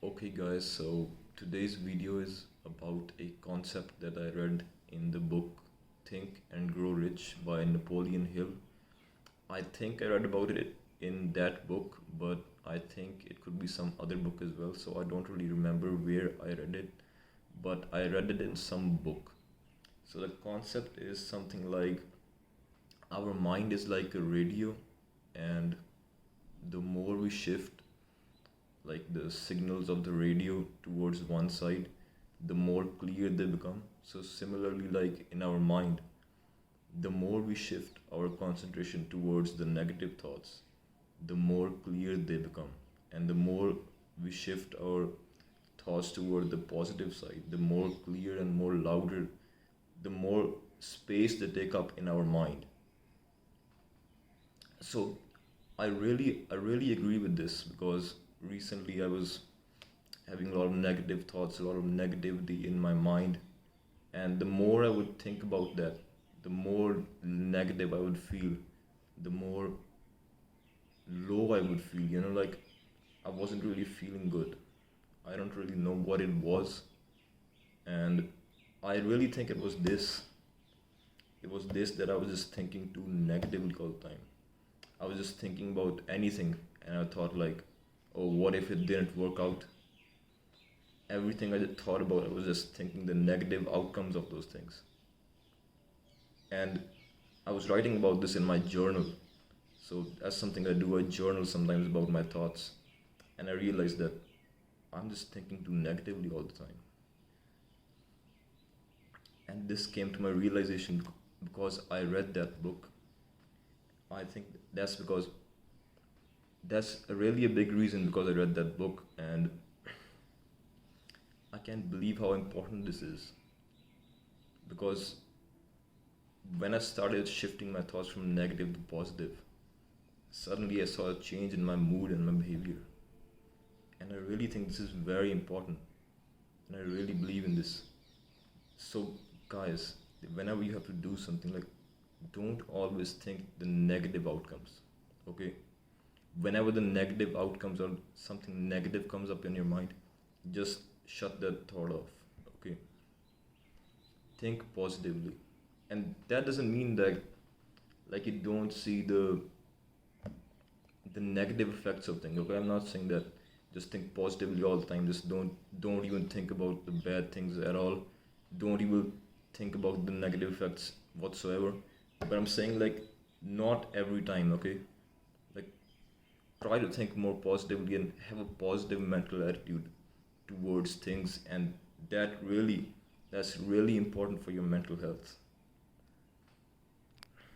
Okay, guys, so today's video is about a concept that I read in the book Think and Grow Rich by Napoleon Hill. I think I read about it in that book, but I think it could be some other book as well, so I don't really remember where I read it, but I read it in some book. So the concept is something like our mind is like a radio, and the more we shift like the signals of the radio towards one side, the more clear they become. So, similarly, like in our mind, the more we shift our concentration towards the negative thoughts, the more clear they become. And the more we shift our thoughts toward the positive side, the more clear and more louder, the more space they take up in our mind. So, I really agree with this because recently I was having a lot of negative thoughts, a lot of negativity in my mind. And the more I would think about that, the more negative I would feel, the more low I would feel. Like I wasn't really feeling good. I don't really know what it was. And I really think it was this. It was this that I was just thinking too negatively all the time. I was just thinking about anything and I thought, like, oh, what if it didn't work out? Everything I just thought about, I was just thinking the negative outcomes of those things. And I was writing about this in my journal. So that's something I do. I journal sometimes about my thoughts. And I realized that I'm just thinking too negatively all the time. And this came to my realization because I read that book. I think that's really a big reason because I read that book, and I can't believe how important this is. Because when I started shifting my thoughts from negative to positive, suddenly I saw a change in my mood and my behavior. And I really think this is very important. And I really believe in this. So, guys, whenever you have to do something, like, don't always think the negative outcomes. Okay? Whenever the negative outcomes or something negative comes up in your mind, just shut that thought off. Okay? Think positively. And that doesn't mean that like you don't see the negative effects of things. Okay, I'm not saying that just think positively all the time. Just don't even think about the bad things at all. Don't even think about the negative effects whatsoever. But I'm saying, like, not every time, okay? Like, try to think more positively and have a positive mental attitude towards things, and that's really important for your mental health.